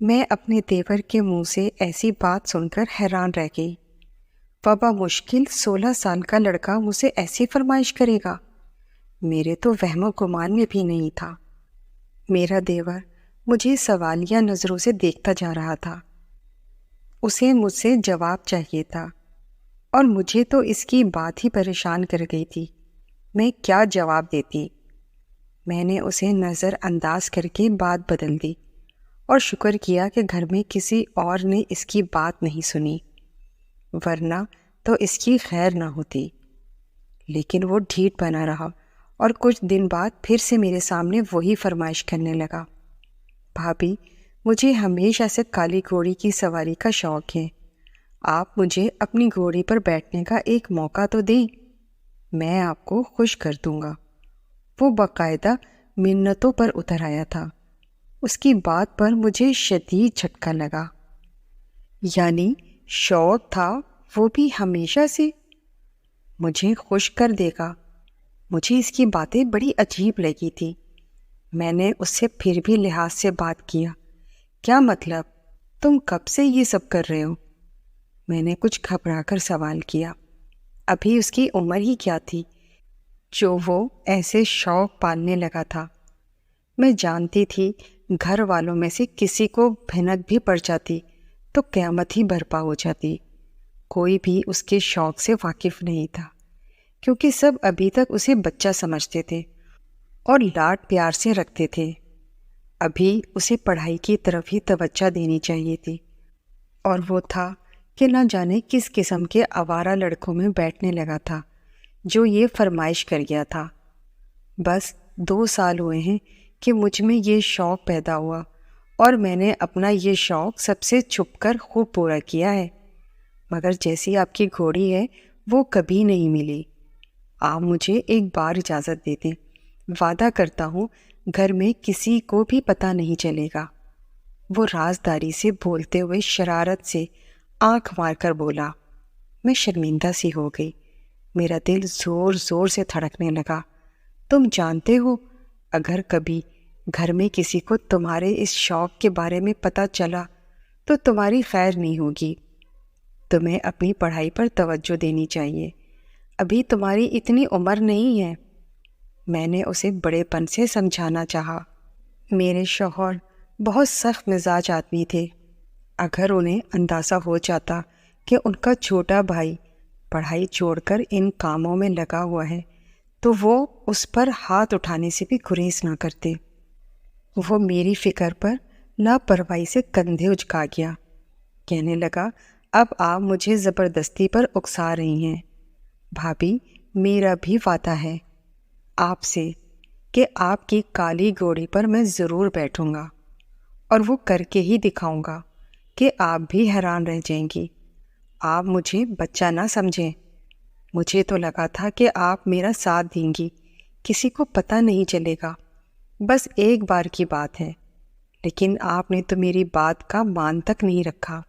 میں اپنے دیور کے منہ سے ایسی بات سن کر حیران رہ گئی۔ وبا مشکل 16 سال کا لڑکا مجھ سے ایسی فرمائش کرے گا؟ میرے تو وہم و گمان میں بھی نہیں تھا۔ میرا دیور مجھے سوالیہ نظروں سے دیکھتا جا رہا تھا۔ اسے مجھ سے جواب چاہیے تھا، اور مجھے تو اس کی بات ہی پریشان کر گئی تھی۔ میں کیا جواب دیتی؟ میں نے اسے نظر انداز کر کے بات بدل دی اور شکر کیا کہ گھر میں کسی اور نے اس کی بات نہیں سنی، ورنہ تو اس کی خیر نہ ہوتی۔ لیکن وہ ڈھیٹ بنا رہا اور کچھ دن بعد پھر سے میرے سامنے وہی فرمائش کرنے لگا۔ بھابھی، مجھے ہمیشہ سے کالی گھوڑی کی سواری کا شوق ہے۔ آپ مجھے اپنی گھوڑی پر بیٹھنے کا ایک موقع تو دیں، میں آپ کو خوش کر دوں گا۔ وہ باقاعدہ منتوں پر اتر آیا تھا۔ اس کی بات پر مجھے شدید جھٹکا لگا۔ یعنی شوق تھا، وہ بھی ہمیشہ سے؟ مجھے خوش کر دے گا؟ مجھے اس کی باتیں بڑی عجیب لگی تھی۔ میں نے اس سے پھر بھی لحاظ سے بات کیا۔ کیا مطلب؟ تم کب سے یہ سب کر رہے ہو؟ میں نے کچھ گھبرا کر سوال کیا۔ ابھی اس کی عمر ہی کیا تھی جو وہ ایسے شوق پالنے لگا تھا؟ میں جانتی تھی گھر والوں میں سے کسی کو بھنک بھی پڑ جاتی تو قیامت ہی برپا ہو جاتی۔ کوئی بھی اس کے شوق سے واقف نہیں تھا، کیونکہ سب ابھی تک اسے بچہ سمجھتے تھے اور لاڈ پیار سے رکھتے تھے۔ ابھی اسے پڑھائی کی طرف ہی توجہ دینی چاہیے تھی، اور وہ تھا کہ نہ جانے کس قسم کے آوارہ لڑکوں میں بیٹھنے لگا تھا جو یہ فرمائش کر گیا تھا۔ بس 2 سال ہوئے ہیں کہ مجھ میں یہ شوق پیدا ہوا، اور میں نے اپنا یہ شوق سب سے چھپ کر خوب پورا کیا ہے، مگر جیسی آپ کی گھوڑی ہے وہ کبھی نہیں ملی۔ آپ مجھے ایک بار اجازت دے دیں، وعدہ کرتا ہوں گھر میں کسی کو بھی پتہ نہیں چلے گا۔ وہ رازداری سے بولتے ہوئے شرارت سے آنکھ مار کر بولا۔ میں شرمندہ سی ہو گئی، میرا دل زور زور سے دھڑکنے لگا۔ تم جانتے ہو، اگر کبھی گھر میں کسی کو تمہارے اس شوق کے بارے میں پتہ چلا تو تمہاری خیر نہیں ہوگی۔ تمہیں اپنی پڑھائی پر توجہ دینی چاہیے، ابھی تمہاری اتنی عمر نہیں ہے۔ میں نے اسے بڑے پن سے سمجھانا چاہا۔ میرے شوہر بہت سخت مزاج آدمی تھے۔ اگر انہیں اندازہ ہو جاتا کہ ان کا چھوٹا بھائی پڑھائی چھوڑ کر ان کاموں میں لگا ہوا ہے تو وہ اس پر ہاتھ اٹھانے سے بھی گریز نہ کرتے۔ وہ میری فکر پر لاپرواہی سے کندھے اچکا گیا، کہنے لگا، اب آپ مجھے زبردستی پر اکسا رہی ہیں۔ بھابھی، میرا بھی وعدہ ہے آپ سے کہ آپ کی کالی گھوڑی پر میں ضرور بیٹھوں گا، اور وہ کر کے ہی دکھاؤں گا کہ آپ بھی حیران رہ جائیں گی۔ آپ مجھے بچہ نہ سمجھیں، مجھے تو لگا تھا کہ آپ میرا ساتھ دیں گی، کسی کو پتہ نہیں چلے گا، بس ایک بار کی بات ہے۔ لیکن آپ نے تو میری بات کا مان تک نہیں رکھا۔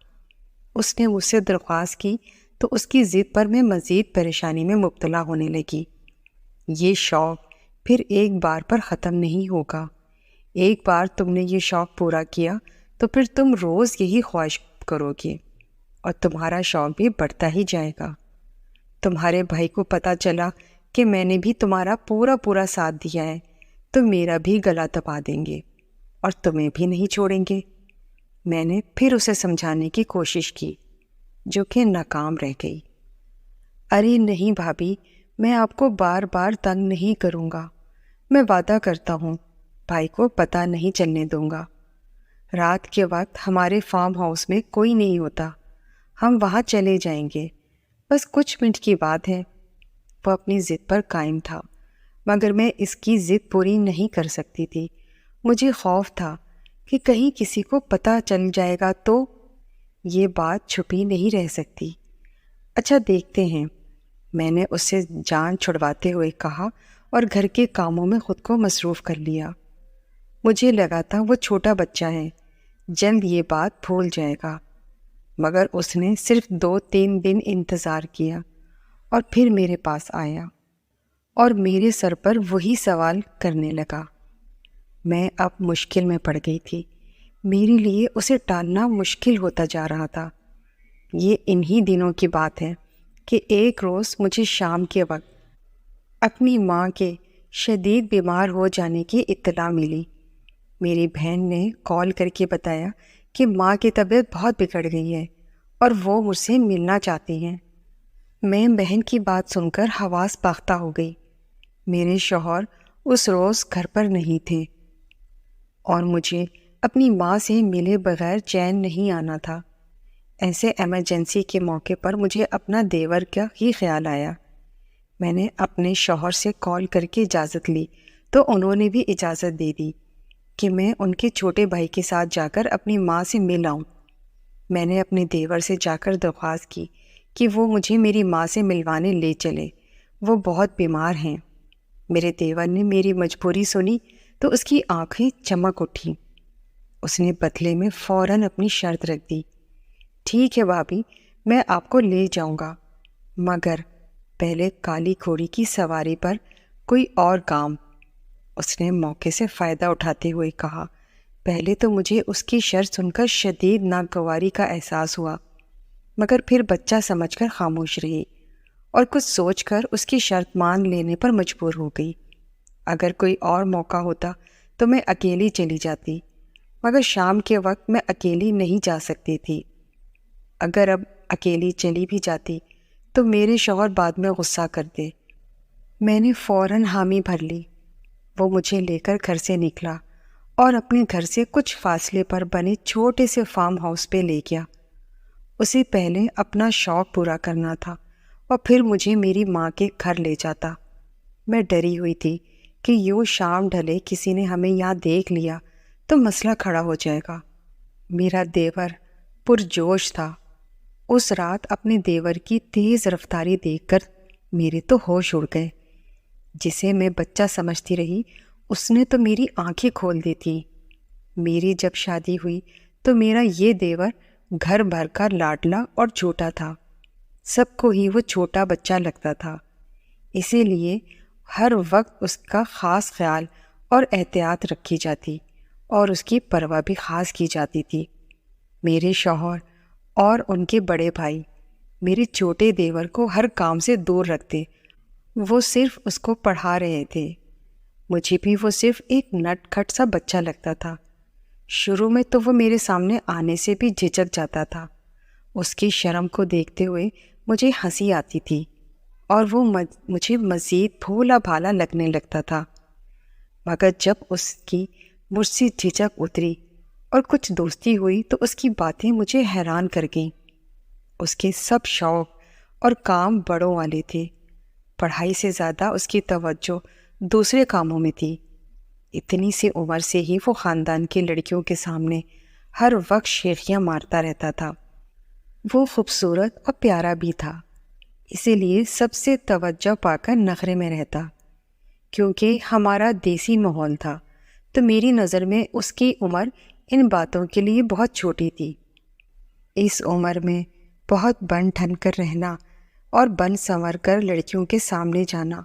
اس نے مجھ سے درخواست کی تو اس کی ضد پر میں مزید پریشانی میں مبتلا ہونے لگی۔ یہ شوق پھر ایک بار پر ختم نہیں ہوگا۔ ایک بار تم نے یہ شوق پورا کیا تو پھر تم روز یہی خواہش کرو گے، اور تمہارا شوق بھی بڑھتا ہی جائے گا۔ تمہارے بھائی کو پتہ چلا کہ میں نے بھی تمہارا پورا ساتھ دیا ہے تو میرا بھی گلا دبا دیں گے اور تمہیں بھی نہیں چھوڑیں گے۔ میں نے پھر اسے سمجھانے کی کوشش کی، جو کہ ناکام رہ گئی۔ ارے نہیں بھابھی، میں آپ کو بار بار تنگ نہیں کروں گا، میں وعدہ کرتا ہوں بھائی کو پتہ نہیں چلنے دوں گا۔ رات کے وقت ہمارے فارم ہاؤس میں کوئی نہیں ہوتا، ہم وہاں چلے جائیں گے، بس کچھ منٹ کی بات ہے۔ وہ اپنی ضد پر قائم تھا، مگر میں اس کی ضد پوری نہیں کر سکتی تھی۔ مجھے خوف تھا کہ کہیں کسی کو پتہ چل جائے گا تو یہ بات چھپی نہیں رہ سکتی۔ اچھا دیکھتے ہیں، میں نے اس سے جان چھڑواتے ہوئے کہا، اور گھر کے کاموں میں خود کو مصروف کر لیا۔ مجھے لگا تھا وہ چھوٹا بچہ ہے، جلد یہ بات بھول جائے گا، مگر اس نے صرف 2-3 دن انتظار کیا اور پھر میرے پاس آیا اور میرے سر پر وہی سوال کرنے لگا۔ میں اب مشکل میں پڑ گئی تھی میرے لیے اسے ٹالنا مشکل ہوتا جا رہا تھا۔ یہ انہی دنوں کی بات ہے کہ ایک روز مجھے شام کے وقت اپنی ماں کے شدید بیمار ہو جانے کی اطلاع ملی۔ میری بہن نے کال کر کے بتایا کہ ماں کی طبیعت بہت بگڑ گئی ہے اور وہ مجھ سے ملنا چاہتی ہیں۔ میں بہن کی بات سن کر حواس باختہ ہو گئی۔ میرے شوہر اس روز گھر پر نہیں تھے اور مجھے اپنی ماں سے ملے بغیر چین نہیں آنا تھا۔ ایسے ایمرجنسی کے موقع پر مجھے اپنا دیور کا ہی خیال آیا۔ میں نے اپنے شوہر سے کال کر کے اجازت لی تو انہوں نے بھی اجازت دے دی کہ میں ان کے چھوٹے بھائی کے ساتھ جا کر اپنی ماں سے مل آؤں۔ میں نے اپنے دیور سے جا کر درخواست کی کہ وہ مجھے میری ماں سے ملوانے لے چلے، وہ بہت بیمار ہیں۔ میرے دیور نے میری مجبوری سنی تو اس کی آنکھیں چمک اٹھیں۔ اس نے بدلے میں فوراً اپنی شرط رکھ دی، ٹھیک ہے بھابھی، میں آپ کو لے جاؤں گا، مگر پہلے کالی گھوڑی کی سواری پر کوئی اور کام۔ اس نے موقع سے فائدہ اٹھاتے ہوئے کہا۔ پہلے تو مجھے اس کی شرط سن کر شدید ناگواری کا احساس ہوا، مگر پھر بچہ سمجھ کر خاموش رہی اور کچھ سوچ کر اس کی شرط مان لینے پر مجبور ہو گئی۔ اگر کوئی اور موقع ہوتا تو میں اکیلی چلی جاتی، مگر شام کے وقت میں اکیلی نہیں جا سکتی تھی۔ اگر اب اکیلی چلی بھی جاتی تو میرے شوہر بعد میں غصہ کرتے۔ میں نے فوراً حامی بھر لی۔ وہ مجھے لے کر گھر سے نکلا اور اپنے گھر سے کچھ فاصلے پر بنے چھوٹے سے فارم ہاؤس پہ لے گیا۔ اسے پہلے اپنا شوق پورا کرنا تھا اور پھر مجھے میری ماں کے گھر لے جاتا۔ میں ڈری ہوئی تھی کہ یوں شام ڈھلے کسی نے ہمیں یہاں دیکھ لیا تو مسئلہ کھڑا ہو جائے گا۔ میرا دیور پرجوش تھا۔ اس رات اپنے دیور کی تیز رفتاری دیکھ کر میرے تو ہوش اڑ گئے۔ جسے میں بچہ سمجھتی رہی اس نے تو میری آنکھیں کھول دی تھی۔ میری جب شادی ہوئی تو میرا یہ دیور گھر بھر کا لاڈلا اور چھوٹا تھا۔ سب کو ہی وہ چھوٹا بچہ لگتا تھا، اسی لیے ہر وقت اس کا خاص خیال اور احتیاط رکھی جاتی اور اس کی پرواہ بھی خاص کی جاتی تھی۔ میرے شوہر اور ان کے بڑے بھائی میرے چھوٹے دیور کو ہر کام سے دور رکھتے، وہ صرف اس کو پڑھا رہے تھے۔ مجھے بھی وہ صرف ایک نٹ کھٹ سا بچہ لگتا تھا۔ شروع میں تو وہ میرے سامنے آنے سے بھی جھجک جاتا تھا۔ اس کی شرم کو دیکھتے ہوئے مجھے ہنسی آتی تھی اور وہ مجھے مزید بھولا بھالا لگنے لگتا تھا، مگر جب اس کی مجھ سے جھجک اتری اور کچھ دوستی ہوئی تو اس کی باتیں مجھے حیران کر گئیں۔ اس کے سب شوق اور کام بڑوں والے تھے، پڑھائی سے زیادہ اس کی توجہ دوسرے کاموں میں تھی۔ اتنی سی عمر سے ہی وہ خاندان کی لڑکیوں کے سامنے ہر وقت شیخیاں مارتا رہتا تھا۔ وہ خوبصورت اور پیارا بھی تھا، اسی لیے سب سے توجہ پا کر نخرے میں رہتا۔ کیونکہ ہمارا دیسی ماحول تھا تو میری نظر میں اس کی عمر ان باتوں کے لیے بہت چھوٹی تھی۔ اس عمر میں بہت بن ٹھن کر رہنا اور بن سنور کر لڑکیوں کے سامنے جانا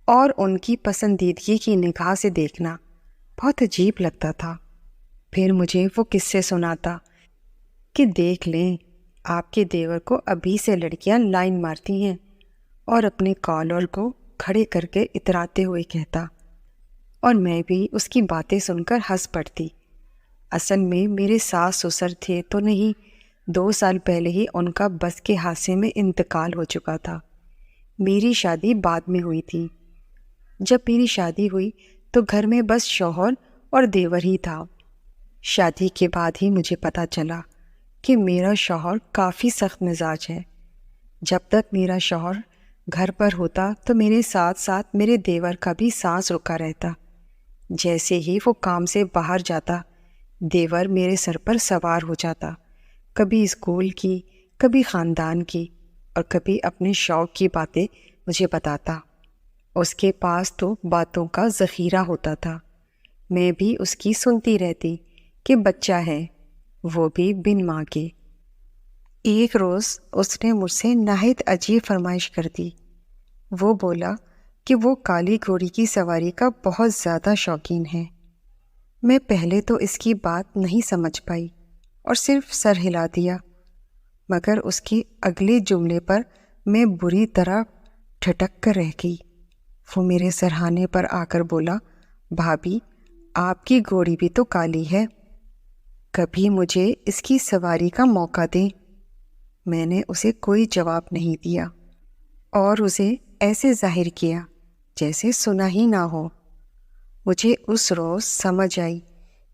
اور ان کی پسندیدگی کی نگاہ سے دیکھنا بہت عجیب لگتا تھا۔ پھر مجھے وہ قصے سناتا کہ دیکھ لیں آپ کے دیور کو ابھی سے لڑکیاں لائن مارتی ہیں، اور اپنے کالر کو کھڑے کر کے اتراتے ہوئے کہتا، اور میں بھی اس کی باتیں سن کر ہنس پڑتی۔ اصل میں میرے ساس سسر تھے تو نہیں، 2 سال پہلے ہی ان کا بس کے حادثے میں انتقال ہو چکا تھا۔ میری شادی بعد میں ہوئی تھی۔ جب میری شادی ہوئی تو گھر میں بس شوہر اور دیور ہی تھا۔ شادی کے بعد ہی مجھے پتہ چلا کہ میرا شوہر کافی سخت مزاج ہے۔ جب تک میرا شوہر گھر پر ہوتا تو میرے ساتھ ساتھ میرے دیور کا بھی سانس رکا رہتا۔ جیسے ہی وہ کام سے باہر جاتا، دیور میرے سر پر سوار ہو جاتا، کبھی اسکول کی، کبھی خاندان کی اور کبھی اپنے شوق کی باتیں مجھے بتاتا۔ اس کے پاس تو باتوں کا ذخیرہ ہوتا تھا۔ میں بھی اس کی سنتی رہتی کہ بچہ ہے، وہ بھی بن ماں کے۔ ایک روز اس نے مجھ سے نہایت عجیب فرمائش کر دی۔ وہ بولا کہ وہ کالی گھوڑی کی سواری کا بہت زیادہ شوقین ہے۔ میں پہلے تو اس کی بات نہیں سمجھ پائی اور صرف سر ہلا دیا، مگر اس کے اگلے جملے پر میں بری طرح ٹھٹک کر رہ گئی۔ وہ میرے سرہانے پر آ کر بولا، بھابھی آپ کی گھوڑی بھی تو کالی ہے، کبھی مجھے اس کی سواری کا موقع دیں۔ میں نے اسے کوئی جواب نہیں دیا اور اسے ایسے ظاہر کیا جیسے سنا ہی نہ ہو۔ مجھے اس روز سمجھ آئی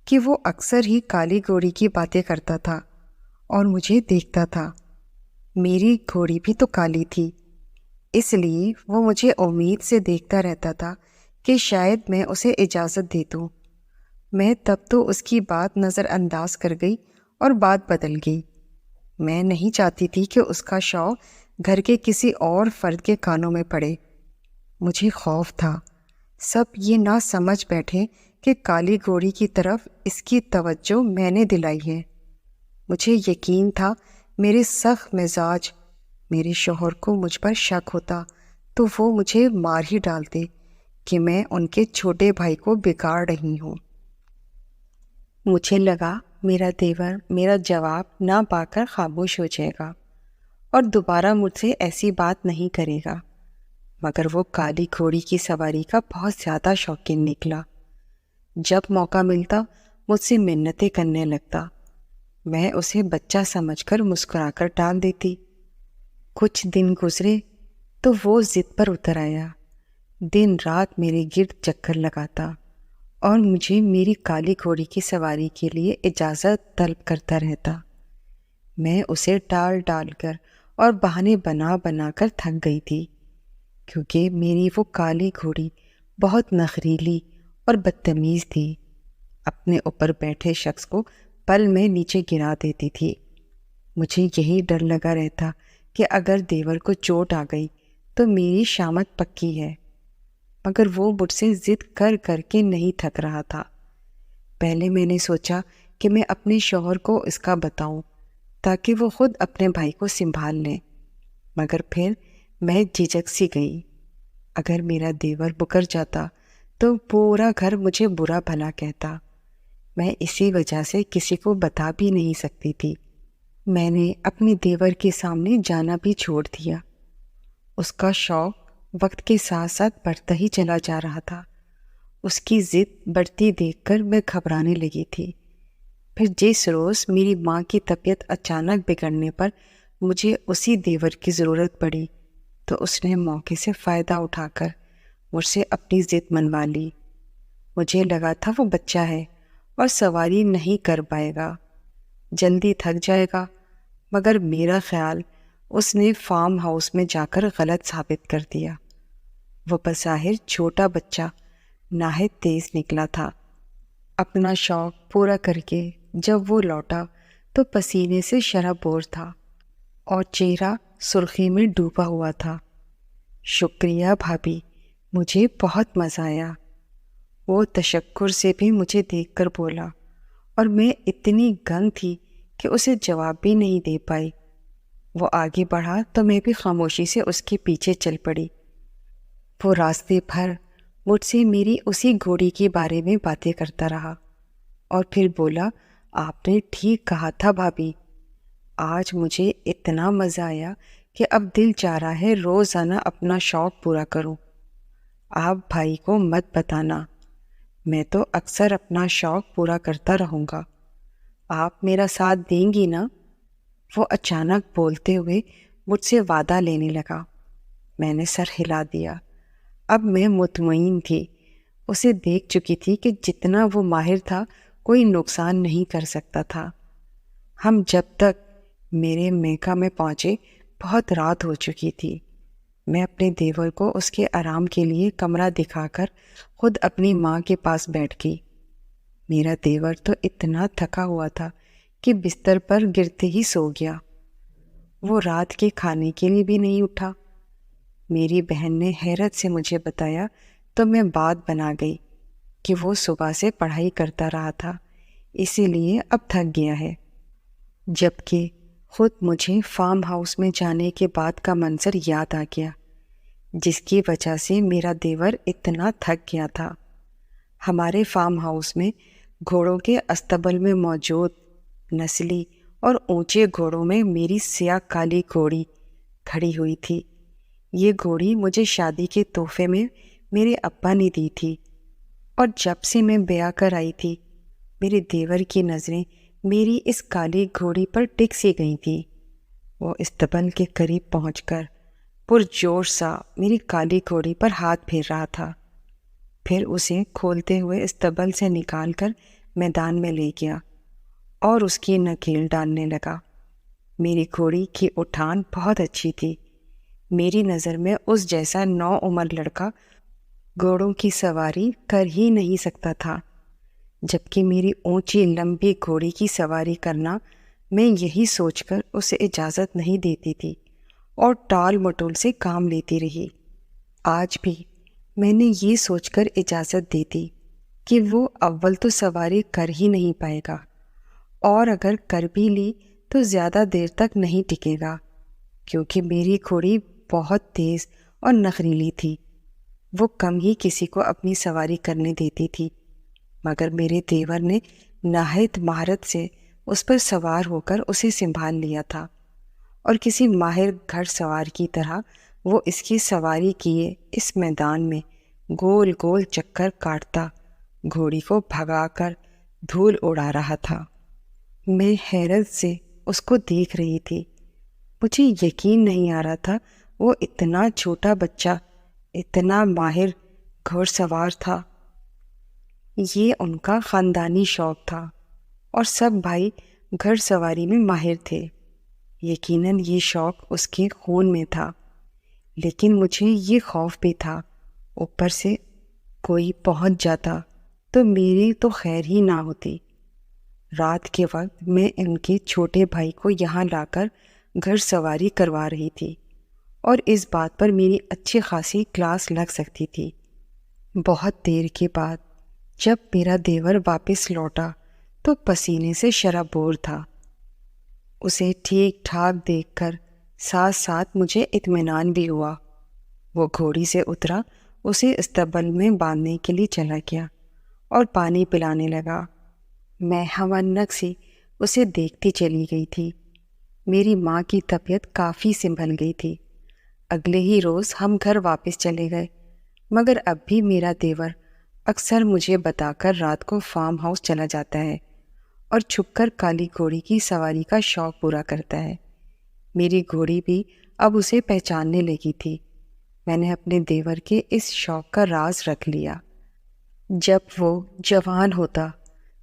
کہ وہ اکثر ہی کالی گھوڑی کی باتیں کرتا تھا اور مجھے دیکھتا تھا۔ میری گھوڑی بھی تو کالی تھی، اس لیے وہ مجھے امید سے دیکھتا رہتا تھا کہ شاید میں اسے اجازت دے دوں۔ میں تب تو اس کی بات نظر انداز کر گئی اور بات بدل گئی۔ میں نہیں چاہتی تھی کہ اس کا شوق گھر کے کسی اور فرد کے کانوں میں پڑے۔ مجھے خوف تھا سب یہ نہ سمجھ بیٹھے کہ کالی گھوڑی کی طرف اس کی توجہ میں نے دلائی ہے۔ مجھے یقین تھا میرے سخت مزاج میرے شوہر کو مجھ پر شک ہوتا تو وہ مجھے مار ہی ڈالتے کہ میں ان کے چھوٹے بھائی کو بگاڑ رہی ہوں۔ مجھے لگا میرا دیور میرا جواب نہ پا کر خاموش ہو جائے گا اور دوبارہ مجھ سے ایسی بات نہیں کرے گا، مگر وہ کالی گھوڑی کی سواری کا بہت زیادہ شوقین نکلا۔ جب موقع ملتا مجھ سے منتیں کرنے لگتا، میں اسے بچہ سمجھ کر مسکرا کر ٹال دیتی۔ کچھ دن گزرے تو وہ ضد پر اتر آیا، دن رات میرے گرد چکر لگاتا اور مجھے میری کالی گھوڑی کی سواری کے لیے اجازت طلب کرتا رہتا۔ میں اسے ٹال ٹال کر اور بہانے بنا بنا کر تھک گئی تھی، کیونکہ میری وہ کالی گھوڑی بہت نخریلی اور بدتمیز تھی۔ اپنے اوپر بیٹھے شخص کو پل میں نیچے گرا دیتی تھی۔ مجھے یہی ڈر لگا رہتا کہ اگر دیور کو چوٹ آ گئی تو میری شامت پکی ہے، مگر وہ مجھ سے ضد کر کر کے نہیں تھک رہا تھا۔ پہلے میں نے سوچا کہ میں اپنے شوہر کو اس کا بتاؤں تاکہ وہ خود اپنے بھائی کو سنبھال لیں، مگر پھر میں جھجک سی گئی۔ اگر میرا دیور بکر جاتا تو پورا گھر مجھے برا بھلا کہتا۔ میں اسی وجہ سے کسی کو بتا بھی نہیں سکتی تھی۔ میں نے اپنے دیور کے سامنے جانا بھی چھوڑ دیا۔ اس کا شوق وقت کے ساتھ ساتھ بڑھتا ہی چلا جا رہا تھا۔ اس کی ضد بڑھتی دیکھ کر میں گھبرانے لگی تھی۔ پھر جس روز میری ماں کی طبیعت اچانک بگڑنے پر مجھے اسی دیور کی ضرورت پڑی تو اس نے موقع سے فائدہ اٹھا کر مجھ سے اپنی ضد منوا لی۔ مجھے لگا تھا وہ بچہ ہے اور سواری نہیں کر پائے گا، جلدی تھک جائے گا، مگر میرا خیال اس نے فارم ہاؤس میں جا کر غلط ثابت کر دیا۔ وہ بظاہر چھوٹا بچہ نہایت تیز نکلا تھا۔ اپنا شوق پورا کر کے جب وہ لوٹا تو پسینے سے شرابور تھا اور چہرہ سرخی میں ڈوبا ہوا تھا۔ شکریہ بھابھی، مجھے بہت مزہ آیا، وہ تشکر سے بھی مجھے دیکھ کر بولا، اور میں اتنی گنگ تھی کہ اسے جواب بھی نہیں دے پائی۔ وہ آگے بڑھا تو میں بھی خاموشی سے اس کے پیچھے چل پڑی۔ وہ راستے بھر مجھ سے میری اسی گھوڑی کے بارے میں باتیں کرتا رہا اور پھر بولا، آپ نے ٹھیک کہا تھا بھابھی، آج مجھے اتنا مزہ آیا کہ اب دل چاہ رہا ہے روزانہ اپنا شوق پورا کروں۔ آپ بھائی کو مت بتانا، میں تو اکثر اپنا شوق پورا کرتا رہوں گا، آپ میرا ساتھ دیں گی نا؟ وہ اچانک بولتے ہوئے مجھ سے وعدہ لینے لگا۔ میں نے سر ہلا دیا۔ اب میں مطمئن تھی، اسے دیکھ چکی تھی کہ جتنا وہ ماہر تھا کوئی نقصان نہیں کر سکتا تھا۔ ہم جب تک میرے میکہ میں پہنچے بہت رات ہو چکی تھی۔ میں اپنے دیور کو اس کے آرام کے لیے کمرہ دکھا کر خود اپنی ماں کے پاس بیٹھ گئی۔ میرا دیور تو اتنا تھکا ہوا تھا کہ بستر پر گرتے ہی سو گیا۔ وہ رات کے کھانے کے لیے بھی نہیں اٹھا۔ میری بہن نے حیرت سے مجھے بتایا تو میں بات بنا گئی کہ وہ صبح سے پڑھائی کرتا رہا تھا، اسی لیے اب تھک گیا ہے، جبکہ خود مجھے فارم ہاؤس میں جانے کے بعد کا منظر یاد آ گیا جس کی وجہ سے میرا دیور اتنا تھک گیا تھا۔ ہمارے فارم ہاؤس میں گھوڑوں کے استبل میں موجود نسلی اور اونچے گھوڑوں میں میری سیاہ کالی گھوڑی کھڑی ہوئی تھی۔ یہ گھوڑی مجھے شادی کے تحفے میں میرے ابا نے دی تھی، اور جب سے میں بیاہ کر آئی تھی میرے دیور کی نظریں میری اس کالی گھوڑی پر ٹک سی گئی تھی۔ وہ استبل کے قریب پہنچ کر پرجوش سا میری کالی گھوڑی پر ہاتھ پھیر رہا تھا، پھر اسے کھولتے ہوئے استبل سے نکال کر میدان میں لے گیا اور اس کی نکیل ڈالنے لگا۔ میری گھوڑی کی اٹھان بہت اچھی تھی۔ میری نظر میں اس جیسا نوعمر لڑکا گھوڑوں کی سواری کر ہی نہیں سکتا تھا، جبکہ میری اونچی لمبی گھوڑی کی سواری کرنا میں یہی سوچ کر اسے اجازت نہیں دیتی تھی اور ٹال مٹول سے کام لیتی رہی۔ آج بھی میں نے یہ سوچ کر اجازت دی تھی کہ وہ اول تو سواری کر ہی نہیں پائے گا، اور اگر کر بھی لی تو زیادہ دیر تک نہیں ٹکے گا، کیونکہ میری گھوڑی بہت تیز اور نخریلی تھی۔ وہ کم ہی کسی کو اپنی سواری کرنے دیتی تھی، مگر میرے دیور نے نہایت مہارت سے اس پر سوار ہو کر اسے سنبھال لیا تھا، اور کسی ماہر گھڑ سوار کی طرح وہ اس کی سواری کیے اس میدان میں گول گول چکر کاٹتا گھوڑی کو بھگا کر دھول اڑا رہا تھا۔ میں حیرت سے اس کو دیکھ رہی تھی۔ مجھے یقین نہیں آ رہا تھا وہ اتنا چھوٹا بچہ اتنا ماہر گھوڑ سوار تھا۔ یہ ان کا خاندانی شوق تھا اور سب بھائی گھڑ سواری میں ماہر تھے۔ یقیناً یہ شوق اس کے خون میں تھا، لیکن مجھے یہ خوف بھی تھا اوپر سے کوئی پہنچ جاتا تو میری تو خیر ہی نہ ہوتی۔ رات کے وقت میں ان کے چھوٹے بھائی کو یہاں لا کر گھڑ سواری کروا رہی تھی، اور اس بات پر میری اچھی خاصی کلاس لگ سکتی تھی۔ بہت دیر کے بعد جب میرا دیور واپس لوٹا تو پسینے سے شرابور تھا۔ اسے ٹھیک ٹھاک دیکھ کر ساتھ ساتھ مجھے اطمینان بھی ہوا۔ وہ گھوڑی سے اترا، اسے استبل میں باندھنے کے لیے چلا گیا اور پانی پلانے لگا۔ میں ہونک سی اسے دیکھتی چلی گئی تھی۔ میری ماں کی طبیعت کافی سنبھل گئی تھی۔ اگلے ہی روز ہم گھر واپس چلے گئے، مگر اب بھی میرا دیور اکثر مجھے بتا کر رات کو فارم ہاؤس چلا جاتا ہے اور چھپ کر کالی گھوڑی کی سواری کا شوق پورا کرتا ہے۔ میری گھوڑی بھی اب اسے پہچاننے لگی تھی۔ میں نے اپنے دیور کے اس شوق کا راز رکھ لیا۔ جب وہ جوان ہوتا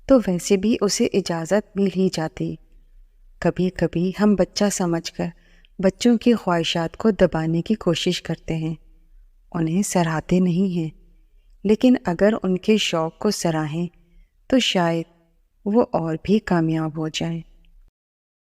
تو ویسے بھی اسے اجازت مل ہی جاتی۔ کبھی کبھی ہم بچہ سمجھ کر بچوں کی خواہشات کو دبانے کی کوشش کرتے ہیں، انہیں سراہتے نہیں ہیں، لیکن اگر ان کے شوق کو سراہیں تو شاید وہ اور بھی کامیاب ہو جائیں۔